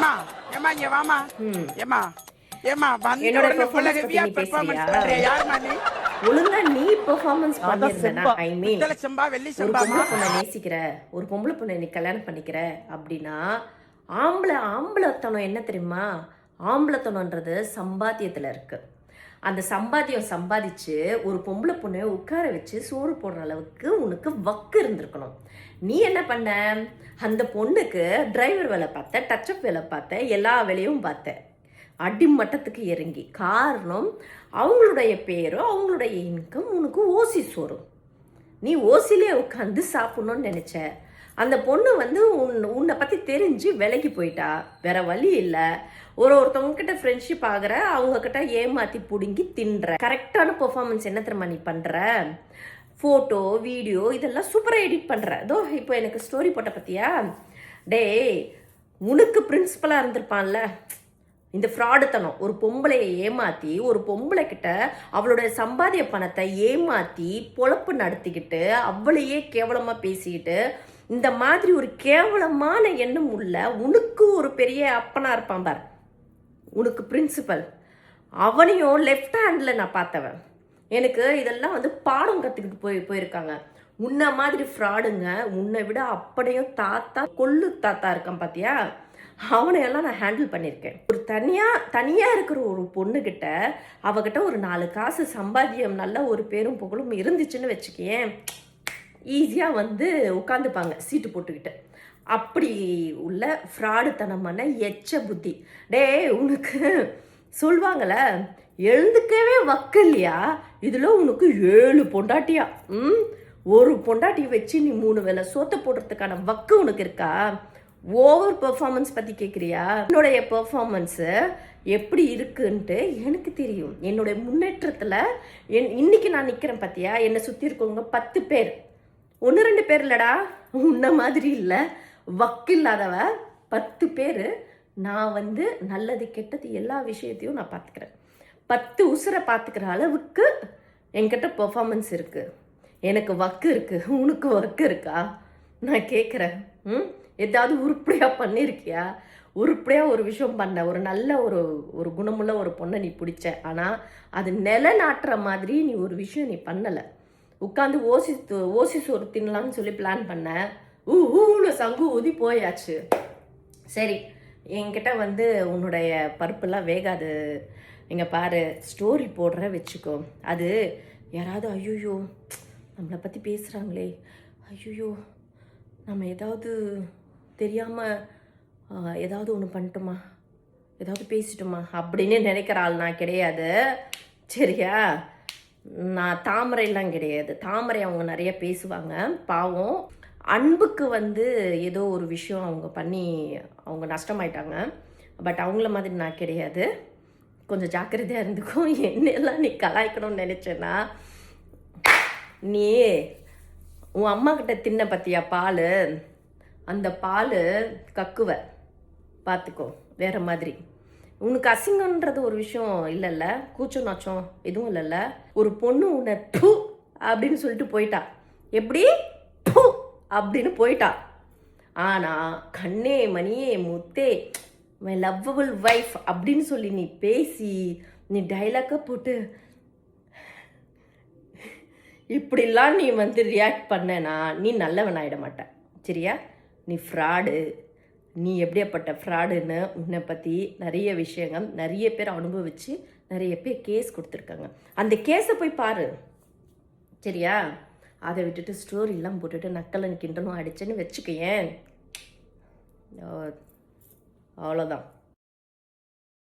ஏமா ஏமா இங்க வாமா. ஏமா ஏமா வந்து என்னோட உடனே full பெர்ஃபார்மன்ஸ் பத்தி heavy-ஆ நீ performance பேசுறியா? பண்றியா? யாரும்மா நீ? ஒழுங்கா நீ பெர்ஃபார்மன்ஸ் பண்ணிருந்தனா ஐ மீன் பித்தளை செம்பா வெள்ளி ஒரு செம்பாமா? பொம்பளை பொண்ணை நேசிக்கிற, ஒரு பொம்பளை பொண்ணை நீ கல்யாணம் பண்ணிக்கிற அப்படின்னா ஆம்பளைத்தனம் என்ன தெரியுமா? ஆம்பளைத்தனம்ன்றது சம்பாத்தியத்தில் இருக்கு. அந்த சம்பாத்தியம் சம்பாதிச்சு ஒரு பொம்பளை பொண்ணை உட்கார வச்சு சோறு போடுற அளவுக்கு உனக்கு வக்கு இருந்திருக்கணும். நீ என்ன பண்ண? அந்த பொண்ணுக்கு டிரைவர் வேலை பார்த்த, டச்சப் வேலை பார்த்த, எல்லா வேலையும் பார்த்த, அடிமட்டத்துக்கு இறங்கி. காரணம் அவங்களுடைய பேரும் அவங்களுடைய இன்கம் உனக்கு ஓசி சோறும். நீ ஓசிலே உட்காந்து சாப்பிடணும்னு நினைச்ச. அந்த பொண்ணு வந்து உன்னை பற்றி தெரிஞ்சு விலைக்கு போயிட்டா. வேற வழி இல்லை. ஒருத்தவங்க கிட்ட ஃப்ரெண்ட்ஷிப் ஆகிற, அவங்க கிட்ட ஏமாற்றி பிடுங்கி தின்ற. கரெக்டான பெர்ஃபார்மன்ஸ் என்ன தெரியுமா நீ பண்ணுற? ஃபோட்டோ வீடியோ இதெல்லாம் சூப்பராக எடிட் பண்ணுற. அதோ இப்போ எனக்கு ஸ்டோரி போட்ட பற்றியா? டே, உனக்கு பிரின்சிபலாக இருந்திருப்பான்ல இந்த ஃப்ராடுத்தனம். ஒரு பொம்பளையை ஏமாற்றி, ஒரு பொம்பளை கிட்ட அவளுடைய சம்பாதிய பணத்தை ஏமாற்றி பொழப்பு நடத்திக்கிட்டு அவளையே கேவலமாக பேசிக்கிட்டு, இந்த மாதிரி ஒரு கேவலமான எண்ணம் உள்ள உனக்கு ஒரு பெரிய அப்பனா இருப்பான் பார், உனக்கு பிரின்சிபல். அவனையும் லெஃப்ட் ஹேண்டில் நான் பார்த்தவன். எனக்கு இதெல்லாம் வந்து பாடம் கற்றுக்கிட்டு போயிருக்காங்க. உன்னை மாதிரி ஃப்ராடுங்க, உன்னை விட அப்படியும் தாத்தா கொள்ளு தாத்தா இருக்கான் பார்த்தியா, அவனையெல்லாம் நான் ஹேண்டில் பண்ணியிருக்கேன். ஒரு தனியாக இருக்கிற ஒரு பொண்ணுக்கிட்ட அவகிட்ட ஒரு 4 காசு சம்பாத்தியம் நல்ல ஒரு பேரும் புகழும் இருந்துச்சுன்னு வச்சுக்கேன், ஈஸியாக வந்து உட்காந்துப்பாங்க சீட்டு போட்டுக்கிட்டு. அப்படி உள்ள ஃப்ராடுத்தனமான எச்ச புத்தி. டே, உனக்கு சொல்லுவாங்கள எழுந்துக்கவே வக்கு இல்லையா? இதில் உனக்கு 7 பொண்டாட்டியா? ஒரு பொண்டாட்டி வச்சு நீ 3 வேளை சோத்த போடுறதுக்கான வக்கு உனக்கு இருக்கா? ஓவர் பெர்ஃபார்மன்ஸ் பற்றி கேட்குறியா? என்னுடைய பெர்ஃபார்மன்ஸு எப்படி இருக்குன்ட்டு எனக்கு தெரியும். என்னுடைய முன்னேற்றத்தில் இன்னைக்கு நான் நிற்கிறேன் பார்த்தியா? என்னை சுற்றி இருக்கவங்க 10 பேர், 1-2 பேர் இல்லைடா, உன்ன மாதிரி இல்லை, வக்கு இல்லாதவ 10 பேர். நான் வந்து நல்லது கெட்டது எல்லா விஷயத்தையும் நான் பார்த்துக்கிறேன். 10 உசுரை பார்த்துக்கிற அளவுக்கு என்கிட்ட பெர்ஃபார்மன்ஸ் இருக்குது. எனக்கு வக்கு இருக்குது. உனக்கு வக்கு இருக்கா? நான் கேட்குறேன். ஏதாவது உருப்படியாக பண்ணியிருக்கியா? உருப்படியாக ஒரு விஷயம் பண்ண, ஒரு நல்ல ஒரு குணமுள்ள ஒரு பொண்ணை நீ பிடிச்ச. ஆனால் அது நிலநாட்டுற மாதிரி நீ ஒரு விஷயம் நீ பண்ணலை. உட்காந்து ஓசி சோறு தின்னலான்னு சொல்லி பிளான் பண்ண. ஊழ சங்கு ஊதி போயாச்சு. சரி, என்கிட்ட வந்து உன்னுடைய பருப்பெல்லாம் வேகாது. இங்கே பாரு, ஸ்டோரி போடுற வச்சுக்கோ. அது யாராவது ஐயோ நம்மளை பற்றி பேசுகிறாங்களே, ஐயோ நம்ம ஏதாவது தெரியாமல் ஏதாவது ஒன்று பண்ணிட்டோமா, ஏதாவது பேசிட்டோமா அப்படின்னு நினைக்கிற ஆள் நான் கிடையாது. சரியா? நான் தாமரைலாம் கிடையாது. தாமரை அவங்க நிறைய பேசுவாங்க, பாவம். அன்புக்கு வந்து ஏதோ ஒரு விஷயம் அவங்க பண்ணி அவங்க நஷ்டமாயிட்டாங்க. பட் அவங்கள மாதிரி நான் கிடையாது. கொஞ்சம் ஜாக்கிரதையாக இருந்துக்கும். என்னெல்லாம் நீ கலாய்க்கணும்னு நினச்சேன்னா, நீ உன் அம்மா கிட்ட தின்ன பற்றியா பால், அந்த பால் கக்குவ பார்த்துக்கோ. வேற மாதிரி உனக்கு அசிங்கன்றது ஒரு விஷயம் இல்லைல்ல, கூச்சம் நாச்சம் எதுவும் இல்லைல்ல. ஒரு பொண்ணு உன்னை பூ அப்படின்னு சொல்லிட்டு போயிட்டா. எப்படி பூ அப்படின்னு போயிட்டா. ஆனால் கண்ணே மணியே முத்தே மை லவ்வபிள் வைஃப் அப்படின்னு சொல்லி நீ பேசி நீ டைலாக்கை போட்டு இப்படிலாம் நீ வந்து ரியாக்ட் பண்ணனா நீ நல்லவன் ஆகிட மாட்ட. சரியா? நீ ஃப்ராடு. நீ எப்படியாப்பட்ட ஃப்ராடுன்னு உன்னை பற்றி நிறைய விஷயங்கள் நிறைய பேர் அனுபவித்து நிறைய பேர் கேஸ் கொடுத்துருக்காங்க. அந்த கேஸை போய் பாரு. சரியா? அதை விட்டுட்டு ஸ்டோரிலாம் போட்டுட்டு நக்கலன் கிண்டலும் அடிச்சேன்னு வச்சுக்கேன், அவ்வளோதான்.